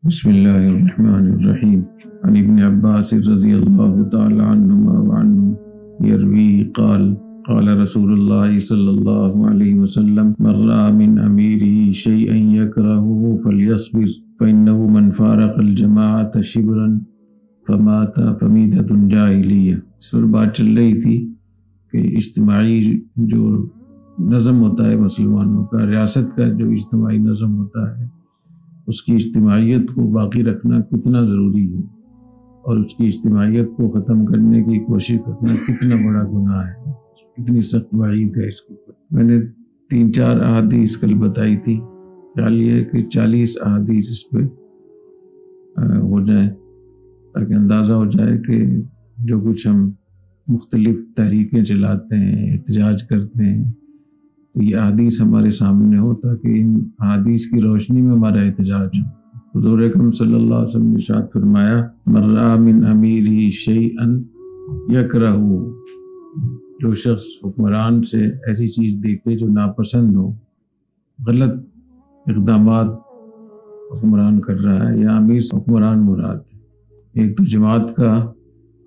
بسم اللہ الرحمن الرحیم عن ابن عباس رضی اللہ تعالی عنہما وعنہ یروی قال قال رسول اللہ صلی اللہ علیہ وسلم من رأى من اميره شيئا يكرهه فليصبر فإنه من فارق الجماعة شبرا فمات فمیتة جاہلیہ۔ اس پر بات چل رہی تھی کہ اجتماعی جو نظم ہوتا ہے مسلمانوں کا، ریاست کا جو اجتماعی نظم ہوتا ہے، اس کی اجتماعیت کو باقی رکھنا کتنا ضروری ہے، اور اس کی اجتماعیت کو ختم کرنے کی کوشش کرنا کتنا بڑا گناہ ہے، کتنی سخت وعید ہے اس کے اوپر۔ میں نے 3-4 احادیث کل بتائی تھی، خیال یہ ہے کہ 40 احادیث اس پہ ہو جائیں تاکہ اندازہ ہو جائے کہ جو کچھ ہم مختلف تحریکیں چلاتے ہیں، احتجاج کرتے ہیں، تو یہ احادیث ہمارے سامنے ہو تاکہ ان احادیث کی روشنی میں ہمارا احتجاج ہو۔ حضور اکرم صلی اللہ علیہ وسلم نے ارشاد فرمایا من رأى من امیرہ شیئا یکرہہ، جو شخص حکمران سے ایسی چیز دیکھے جو ناپسند ہو، غلط اقدامات حکمران کر رہا ہے، یا امیر سے حکمران مراد ہے۔ ایک تو جماعت کا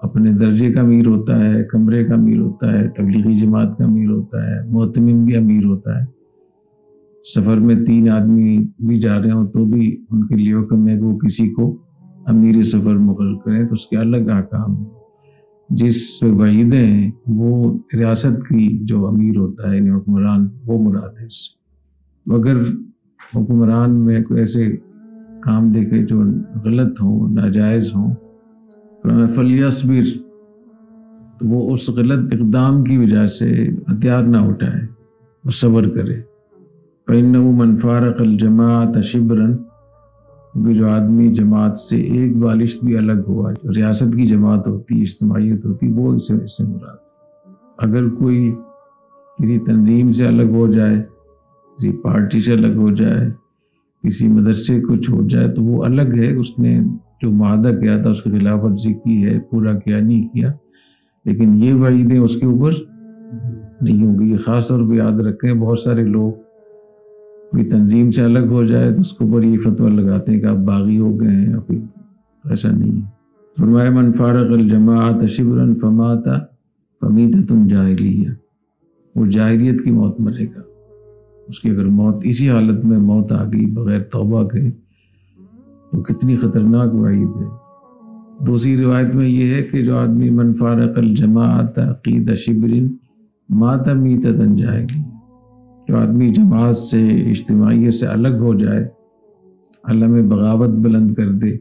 اپنے درجے کا امیر ہوتا ہے، کمرے کا امیر ہوتا ہے، تبلیغی جماعت کا امیر ہوتا ہے، معتمم بھی امیر ہوتا ہے۔ سفر میں 3 آدمی بھی جا رہے ہوں تو بھی ان کے لیے حکم ہے کہ وہ کسی کو امیر سفر مقرر کریں، تو اس کے الگ احکام ہیں۔ جس وعیدیں ہیں وہ ریاست کی جو امیر ہوتا ہے، یعنی حکمران، وہ مراد ہے اس سے۔ اگر حکمران میں کوئی ایسے کام دیکھے جو غلط ہوں، ناجائز ہوں، فلیصبر، تو وہ اس غلط اقدام کی وجہ سے ہتھیار نہ اٹھائے، وہ صبر کرے۔ فإنه من فارق الجماعة شبرا، کیونکہ جو آدمی جماعت سے ایک بالشت بھی الگ ہوا، جو ریاست کی جماعت ہوتی، اجتماعیت ہوتی، وہ اس سے مراد۔ اگر کوئی کسی تنظیم سے الگ ہو جائے، کسی پارٹی سے الگ ہو جائے، کسی مدرسے کو چھوڑ جائے، تو وہ الگ ہے، اس نے جو معاہدہ کیا تھا اس کی خلاف ورزی کی ہے، پورا کیا نہیں کیا، لیکن یہ وعیدیں اس کے اوپر نہیں ہوں گی۔ یہ خاص طور پہ یاد رکھیں، بہت سارے لوگ کوئی تنظیم سے الگ ہو جائے تو اس کے اوپر یہ فتویٰ لگاتے ہیں کہ آپ باغی ہو گئے ہیں، ایسا نہیں ہے۔ فرمایا من فارق الجماعۃ شبرا فمات فمیتۃ جاہلیہ، وہ جاہلیت کی موت مرے گا۔ اس کی اگر موت اسی حالت میں موت آ گئی بغیر توبہ کے، تو کتنی خطرناک وعید ہے۔ دوسری روایت میں یہ ہے کہ جو آدمی من فارق الجماعۃ قید شبر مات میتۃ جاہلیہ، جو آدمی جماعت سے، اجتماعیت سے الگ ہو جائے، علم بغاوت بلند کر دے،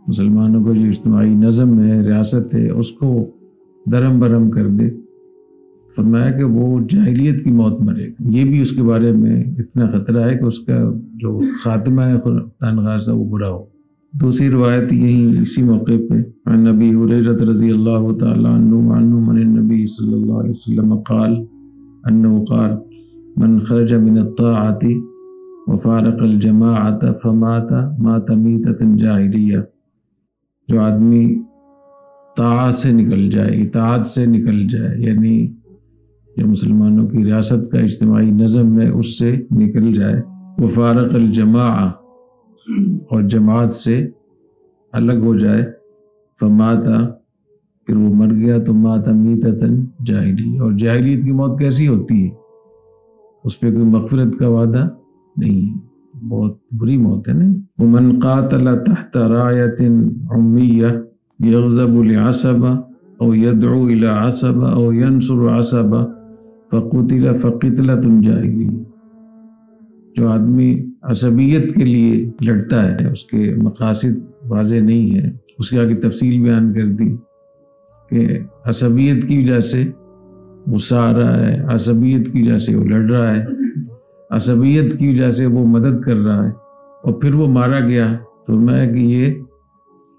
مسلمانوں کو جو اجتماعی نظم ہے، ریاست ہے، اس کو درہم برہم کر دے، فرمایا کہ وہ جاہلیت کی موت مرے گا۔ یہ بھی اس کے بارے میں اتنا خطرہ ہے کہ اس کا جو خاتمہ ہے خدا نخواستہ وہ برا ہو۔ دوسری روایت یہی اسی موقع پہ عن ابی ہریرہ رضی اللہ تعالی عنہ عن النبی صلی اللہ علیہ وسلم قال انه قال من خرج من الطاعة وفارق الجماعة فمات مات میتۃ جاہلیہ، جو آدمی طاعت سے نکل جائے، اطاعت سے نکل جائے، یعنی جو مسلمانوں کی ریاست کا اجتماعی نظم ہے اس سے نکل جائے، وفارق الجماعہ، اور جماعت سے الگ ہو جائے، فماتا، پھر وہ مر گیا، تو مات میتۃ جاہلیہ۔ اور جاہلیت کی موت کیسی ہوتی ہے؟ اس پہ کوئی مغفرت کا وعدہ نہیں ہے، بہت بری موت ہے نا۔ ومن قاتل تحت رایۃ عمیہ یغضب لعصبہ او یدعو الی عصبہ او ینصر عصبہ فقتل فقتلۃ جاہلیہ، جو آدمی عصبیت کے لیے لڑتا ہے، اس کے مقاصد واضح نہیں ہے، اس کی آگے تفصیل بیان کر دی کہ عصبیت کی وجہ سے غصہ آ رہا ہے، عصبیت کی وجہ سے وہ لڑ رہا ہے، عصبیت کی وجہ سے وہ مدد کر رہا ہے، اور پھر وہ مارا گیا، تو میں کہ یہ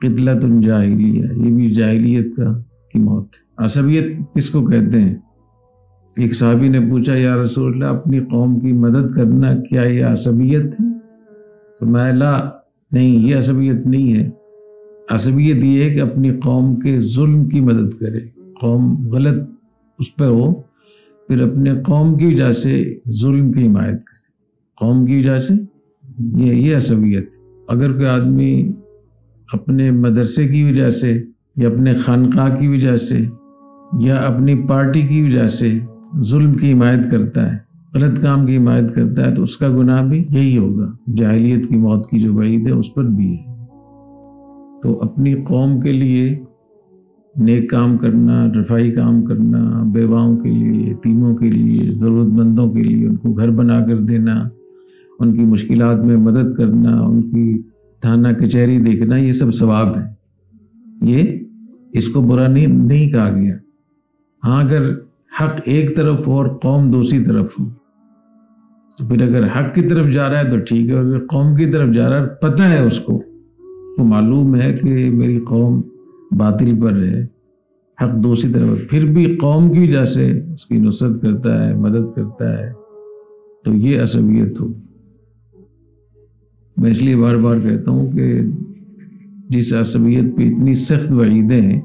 قتلۃ جاہلیہ، یہ بھی جاہلیت کی موت ہے۔ عصبیت کس کو کہتے ہیں؟ ایک صحابی نے پوچھا یا رسول اللہ، اپنی قوم کی مدد کرنا کیا یہ عصبیت ہے؟ تو میں لا، نہیں، یہ عصبیت نہیں ہے۔ عصبیت یہ ہے کہ اپنی قوم کے ظلم کی مدد کرے، قوم غلط اس پہ ہو، پھر اپنے قوم کی وجہ سے ظلم کی حمایت کرے، قوم کی وجہ سے، یہ عصبیت ہے۔ اگر کوئی آدمی اپنے مدرسے کی وجہ سے یا اپنے خانقاہ کی وجہ سے یا اپنی پارٹی کی وجہ سے ظلم کی حمایت کرتا ہے، غلط کام کی حمایت کرتا ہے، تو اس کا گناہ بھی یہی ہوگا، جاہلیت کی موت کی جو وعید ہے اس پر بھی ہے۔ تو اپنی قوم کے لیے نیک کام کرنا، رفائی کام کرنا، بیواؤں کے لیے، یتیموں کے لیے، ضرورت مندوں کے لیے ان کو گھر بنا کر دینا، ان کی مشکلات میں مدد کرنا، ان کی تھانہ کچہری دیکھنا، یہ سب ثواب ہے، یہ اس کو برا نہیں کہا گیا۔ ہاں اگر حق ایک طرف ہو اور قوم دوسری طرف ہو تو پھر اگر حق کی طرف جا رہا ہے تو ٹھیک ہے، اگر قوم کی طرف جا رہا ہے، پتہ ہے اس کو معلوم ہے کہ میری قوم باطل پر ہے، حق دوسری طرف، پھر بھی قوم کی وجہ سے اس کی نصرت کرتا ہے، مدد کرتا ہے، تو یہ عصبیت ہوگی۔ میں اس لیے بار بار کہتا ہوں کہ جس عصبیت پہ اتنی سخت وعیدیں ہیں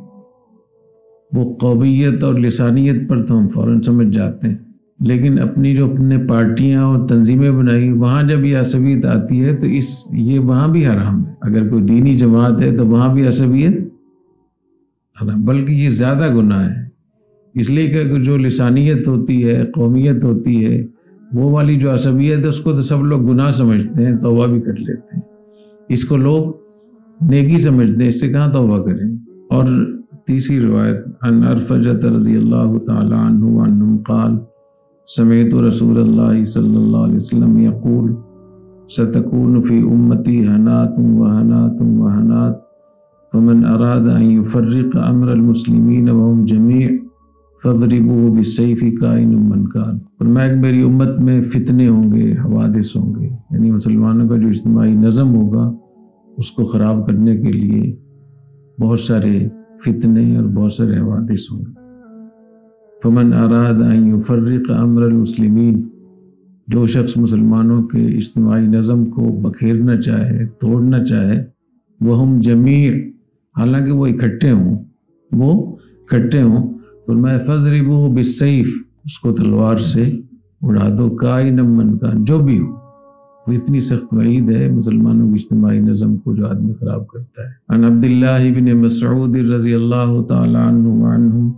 وہ قومیت اور لسانیت پر تو ہم فوراً سمجھ جاتے ہیں، لیکن اپنی جو اپنے پارٹیاں اور تنظیمیں بنائی وہاں جب یہ عصبیت آتی ہے تو یہ وہاں بھی حرام ہے۔ اگر کوئی دینی جماعت ہے تو وہاں بھی عصبیت حرام، بلکہ یہ زیادہ گناہ ہے، اس لیے کہ جو لسانیت ہوتی ہے، قومیت ہوتی ہے، وہ والی جو عصبیت ہے اس کو تو سب لوگ گناہ سمجھتے ہیں، توبہ بھی کر لیتے ہیں، اس کو لوگ نیکی سمجھتے ہیں، اس سے کہاں توبہ کریں۔ اور تیسری روایت عن عرفجۃ رضی اللہ تعالی عنہ عنہ قال سمعت رسول اللہ صلی اللہ علیہ وسلم یقول ستکون فی امتی حنات وحنات وحنات فمن اراد ان یفرق امر المسلمین وهم جمیع فاضربوه بالسیف کائن من کان۔ فرمایا کہ میری امت میں فتنے ہوں گے، حوادث ہوں گے، یعنی مسلمانوں کا جو اجتماعی نظم ہوگا اس کو خراب کرنے کے لیے بہت سارے فتنے اور بہت سارے حوادث ہوں گے۔ فمن اراد ان یفرق امر المسلمین، جو شخص مسلمانوں کے اجتماعی نظم کو بکھیرنا چاہے، توڑنا چاہے، وہم جمیع، حالانکہ وہ اکٹھے ہوں، فرمایا فضربوہ بالسیف، اس کو تلوار سے اڑا دو، کائن من کان، جو بھی ہو۔ وہ اتنی سخت وعید ہے مسلمانوں کی اجتماعی نظم کو جو آدمی خراب کرتا ہے۔ عن عبداللہ بن مسعود رضی اللہ تعالی عنہ وعنہم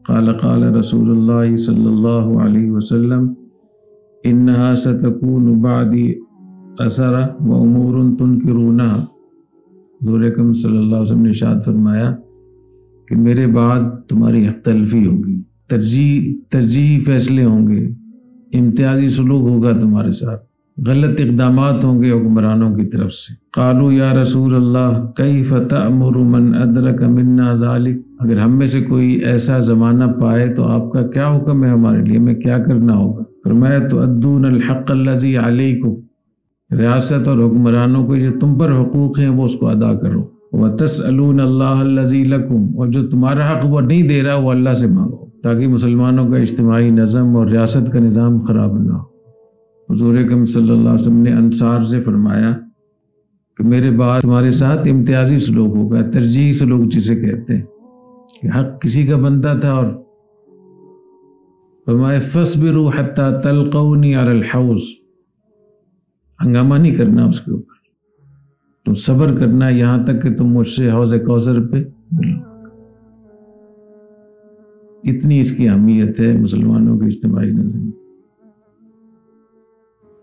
قال قال رسول اللہ صلی اللہ علیہ وسلم انہا ستکون بعدی اثر و امور تنکرونہا۔ حضور اکرم صلی اللہ علیہ وسلم نے ارشاد فرمایا کہ میرے بعد تمہاری حق تلفی ہوگی، ترجیحی فیصلے ہوں گے، امتیازی سلوک ہوگا تمہارے ساتھ، غلط اقدامات ہوں گے حکمرانوں کی طرف سے۔ قالوا یا رسول اللہ کیف تأمر من ادرک منا ذلک، اگر ہم میں سے کوئی ایسا زمانہ پائے تو آپ کا کیا حکم ہے ہمارے لیے، ہمیں کیا کرنا ہوگا؟ فرمایا تؤدون الحق الذی علیکم، ریاست اور حکمرانوں کو جو تم پر حقوق ہیں وہ اس کو ادا کرو، وتسألون اللہ الذی لکم، اور جو تمہارا حق وہ نہیں دے رہا وہ اللہ سے مانگو، تاکہ مسلمانوں کا اجتماعی نظم اور ریاست کا نظام خراب نہ ہو۔ حضور اکرم صلی اللہ علیہ وسلم نے انصار سے فرمایا کہ میرے بعد تمہارے ساتھ امتیازی سلوک ہوگا، ترجیحی سلوک جسے کہتے ہیں، کہ حق کسی کا بنتا تھا، اور فرمایا فاصبروا حتی تلقونی علی الحوض، ہنگامہ نہیں کرنا اس کے اوپر، تم صبر کرنا یہاں تک کہ تم مجھ سے حوض کوثر پہ ملو۔ اتنی اس کی اہمیت ہے مسلمانوں کے اجتماعی نظم،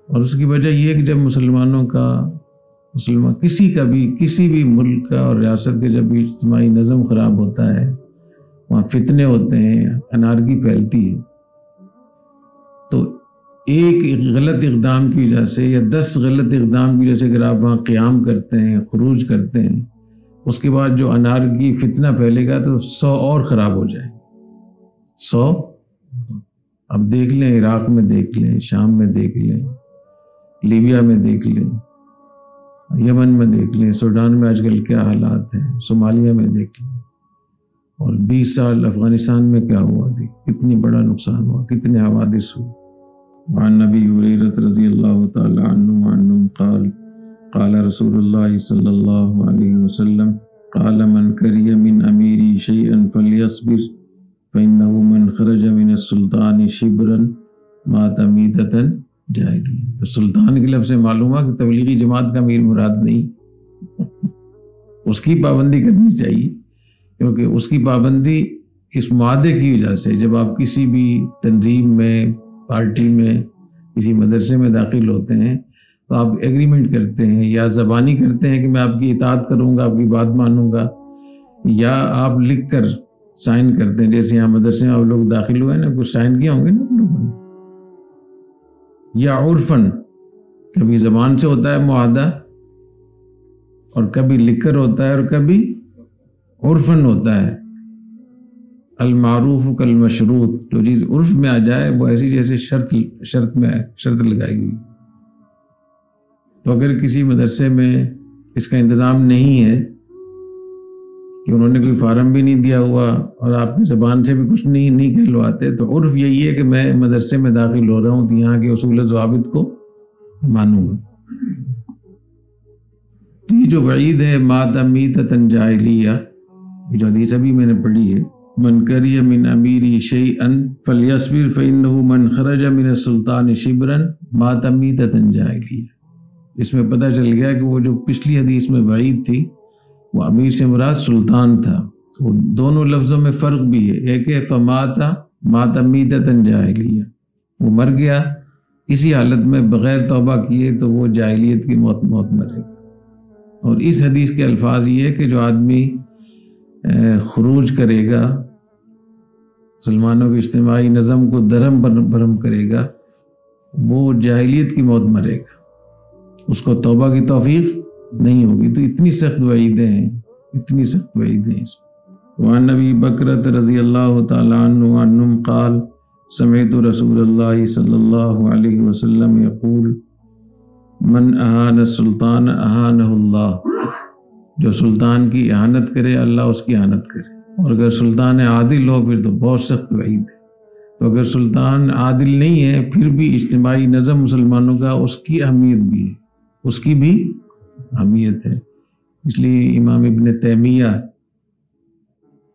اور اس کی وجہ یہ ہے کہ جب مسلمانوں کا کسی بھی ملک کا اور ریاست کے جب اجتماعی نظم خراب ہوتا ہے، وہاں فتنے ہوتے ہیں، انارکی پھیلتی ہے، تو ایک غلط اقدام کی وجہ سے یا 10 غلط اقدام کی وجہ سے اگر آپ وہاں قیام کرتے ہیں، خروج کرتے ہیں، اس کے بعد جو انارکی فتنہ پھیلے گا تو 100 اور خراب ہو جائیں، 100۔ اب دیکھ لیں، عراق میں دیکھ لیں، شام میں دیکھ لیں، لیبیا میں دیکھ لیں، یمن میں دیکھ لیں، سوڈان میں آج کل کیا حالات ہیں، صومالیہ میں دیکھ لیں، اور 20 سال افغانستان میں کیا ہوا، کتنی بڑا نقصان ہوا، کتنے حوادث ہوئے۔ وعن نبی ہریرہ رضی اللہ تعالی عنہ قال قال رسول اللہ صلی اللہ علیہ وسلم قال من کری من امیری شیئا فلیصبر فإنه من خرج من السلطان شبرا مات میتة جاہلیہ۔ تو سلطان کے لفظ سے معلوم ہوا کہ تبلیغی جماعت کا امیر مراد نہیں، اس کی پابندی کرنی چاہیے، کیونکہ اس کی پابندی اس معاہدے کی وجہ سے، جب آپ کسی بھی تنظیم میں، پارٹی میں، کسی مدرسے میں داخل ہوتے ہیں تو آپ ایگریمنٹ کرتے ہیں، یا زبانی کرتے ہیں کہ میں آپ کی اطاعت کروں گا، آپ کی بات مانوں گا، یا آپ لکھ کر سائن کرتے ہیں، جیسے یہاں مدرسے میں آپ لوگ داخل ہوئے نا، کچھ سائن کیا ہوں گے نا آپ لوگوں نے، یا عرفاً، کبھی زبان سے ہوتا ہے معاہدہ اور کبھی لکھ کر ہوتا ہے اور کبھی عرفاً ہوتا ہے۔ المعروف کالمشروط، جو چیز عرف میں آ جائے وہ ایسی جیسے شرط لگائی گئی۔ تو اگر کسی مدرسے میں اس کا انتظام نہیں ہے کہ انہوں نے کوئی فارم بھی نہیں دیا ہوا اور آپ کی زبان سے بھی کچھ نہیں کہلواتے، تو عرف یہی ہے کہ میں مدرسے میں داخل ہو رہا ہوں تو یہاں کے اصول و ضوابط کو مانوں گا۔ تو یہ جو وعید ہے مات میتۃ جاہلیہ، جو حدیث ابھی میں نے پڑھی ہے، من کری من امیری شیئا فلیصبر فإنہ من خرج من السلطان شبرا مات میتۃ جاہلیہ۔ اس میں پتہ چل گیا کہ وہ جو پچھلی حدیث میں وعید تھی وہ امیر سے مراد سلطان تھا۔ تو دونوں لفظوں میں فرق بھی ہے، ایک ہے مات میتۃ جاہلیہ، وہ مر گیا اسی حالت میں بغیر توبہ کیے تو وہ جاہلیت کی موت مرے گا۔ اور اس حدیث کے الفاظ یہ ہے کہ جو آدمی خروج کرے گا، مسلمانوں کے اجتماعی نظم کو درہم برہم کرے گا، وہ جاہلیت کی موت مرے گا، اس کو توبہ کی توفیق نہیں ہوگی۔ تو اتنی سخت وعیدیں ہیں، اتنی سخت وعیدیں ہیں اس میں۔ وعن ابی بکرۃ رضی اللہ تعالی عنہ عنہم قال سمعت رسول اللہ صلی اللہ علیہ وسلم یقول من اہان السلطان اہانہ اللہ، جو سلطان کی اہانت کرے اللہ اس کی اہانت کرے۔ اور اگر سلطان عادل ہو پھر تو بہت سخت وعید ہے۔ تو اگر سلطان عادل نہیں ہے پھر بھی اجتماعی نظم مسلمانوں کا اس کی اہمیت بھی ہے، اس کی بھی اہمیت ہے۔ اس لیے امام ابن تیمیہ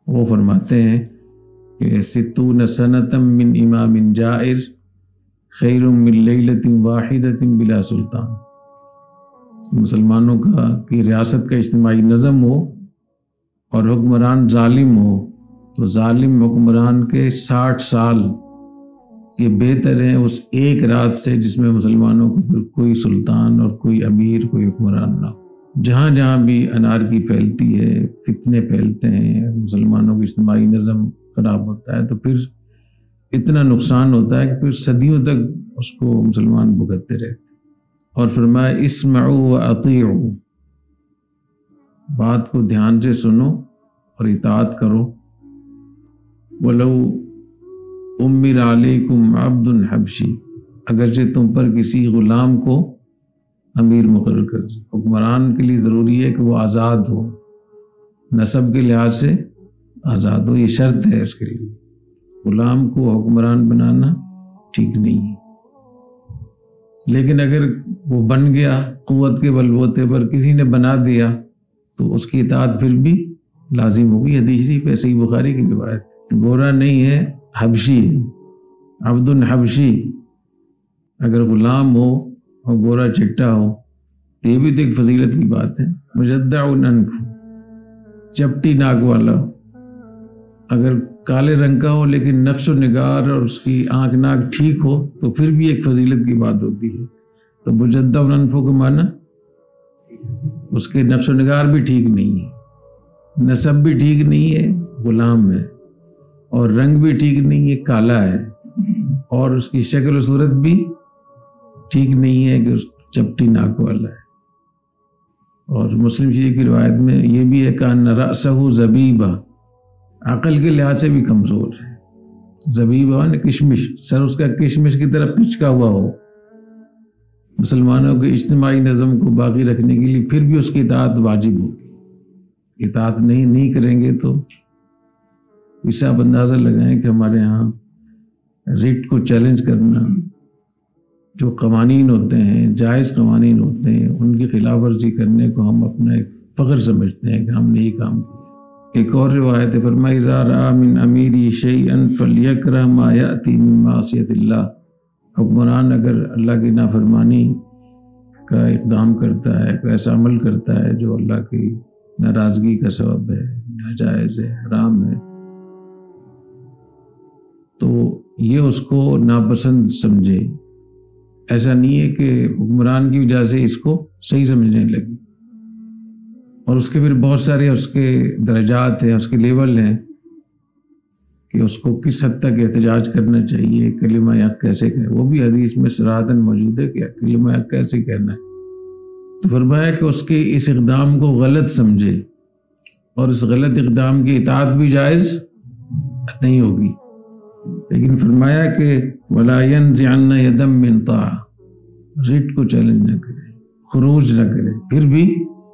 وہ فرماتے ہیں کہ 60 سنة من امام جائر خیر من لیلۃ واحدۃ بلا سلطان۔ مسلمانوں کی ریاست کا اجتماعی نظم ہو اور حکمران ظالم ہو تو ظالم حکمران کے 60 سال یہ بہتر ہیں اس ایک رات سے جس میں مسلمانوں کو پھر کوئی سلطان اور کوئی امیر، کوئی حکمران نہ ہو۔ جہاں جہاں بھی انارکی پھیلتی ہے، فتنے پھیلتے ہیں، مسلمانوں کی اجتماعی نظم خراب ہوتا ہے تو پھر اتنا نقصان ہوتا ہے کہ پھر صدیوں تک اس کو مسلمان بھگتتے رہتے۔ اور فرمایا اسمعوا واطیعوا، بات کو دھیان سے سنو اور اطاعت کرو۔ ولو امر علیکم عبد حبشی، اگرچہ تم پر کسی غلام کو امیر مقرر کر دیں۔ حکمران کے لیے ضروری ہے کہ وہ آزاد ہو، نسب کے لحاظ سے آزاد ہو، یہ شرط ہے اس کے لیے۔ غلام کو حکمران بنانا ٹھیک نہیں ہے۔ لیکن اگر وہ بن گیا قوت کے بلبوتے پر، کسی نے بنا دیا تو اس کی اطاعت پھر بھی لازم ہوگی۔ حدیث شریف صحیح بخاری کی روایت، گورا نہیں ہے حبشی، عبد حبشی، اگر غلام ہو اور گورا چٹا ہو تو یہ بھی تو ایک فضیلت کی بات ہے۔ مجدع الانف، چپٹی ناک والا، اگر کالے رنگ کا ہو لیکن نقش و نگار اور اس کی آنکھ ناک ٹھیک ہو تو پھر بھی ایک فضیلت کی بات ہوتی ہے۔ تو مجدع الانف کا معنی اس کے نقش و نگار بھی ٹھیک نہیں ہے، نسب بھی ٹھیک نہیں ہے، غلام ہے، اور رنگ بھی ٹھیک نہیں ہے، کالا ہے، اور اس کی شکل و صورت بھی ٹھیک نہیں ہے کہ اس چپٹی ناک والا ہے۔ اور مسلم شریف کی روایت میں یہ بھی ہے کہ ان رأسہ زبیبہ، عقل کے لحاظ سے بھی کمزور ہے۔ زبیبہ نے کشمش، سر اس کا کشمش کی طرف پچکا ہوا ہو۔ مسلمانوں کے اجتماعی نظم کو باقی رکھنے کے لیے پھر بھی اس کی اطاعت واجب ہوگی۔ اطاعت نہیں کریں گے تو اس سے آپ اندازہ لگائیں کہ ہمارے ہاں ریٹ کو چیلنج کرنا، جو قوانین ہوتے ہیں، جائز قوانین ہوتے ہیں، ان کی خلاف ورزی کرنے کو ہم اپنا ایک فخر سمجھتے ہیں کہ ہم نے یہ کام کیا۔ ایک اور روایت ہے، فرمایا اذا رأى من امیری شیئا فلیکرہ ما یأتی من معصیت اللہ، حکمران اگر اللہ کی نافرمانی کا اقدام کرتا ہے، کوئی ایسا عمل کرتا ہے جو اللہ کی ناراضگی کا سبب ہے، ناجائز ہے، حرام ہے، تو یہ اس کو ناپسند سمجھے. ایسا نہیں ہے کہ حکمران کی وجہ سے اس کو صحیح سمجھنے لگے. اور اس کے پھر بہت سارے اس کے درجات ہیں، اس کے لیول ہیں کہ اس کو کس حد تک احتجاج کرنا چاہیے، کلمہ حق کیسے کہے. وہ بھی حدیث میں صراحتاً موجود ہے کہ کلمہ حق کیسے کہنا ہے. تو فرمایا کہ اس کے اس اقدام کو غلط سمجھے اور اس غلط اقدام کی اطاعت بھی جائز نہیں ہوگی. لیکن فرمایا کہ وَلَا يَنزِعَنَّ يَدًا مِّن طَاعَةٍ، رٹ کو چیلنج نہ کرے، خروج نہ کرے. پھر بھی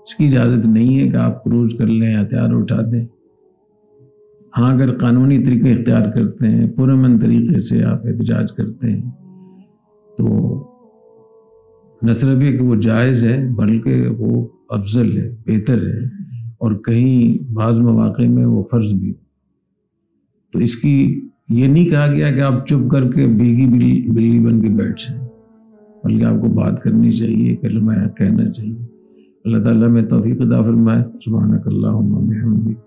اس کی اجازت نہیں ہے کہ آپ خروج کر لیں، ہتھیار اٹھا دیں. ہاں اگر قانونی طریقے اختیار کرتے ہیں، پرامن طریقے سے آپ احتجاج کرتے ہیں، تو نہ صرف یہ کہ وہ جائز ہے بلکہ وہ افضل ہے، بہتر ہے، اور کہیں بعض مواقع میں وہ فرض بھی. تو اس کی یہ نہیں کہا گیا کہ آپ چپ کر کے بھیگی بلی بن کے بیٹھ جائیں، بلکہ آپ کو بات کرنی چاہیے، کلمہ حق کہنا چاہیے. اللہ تعالیٰ میں توفیق عطا فرمائے. سبحانک اللہم و بحمدک،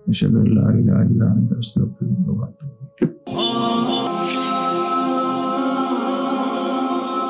اشہد ان لا الہ الا انت، استغفرک و اتوب الیک.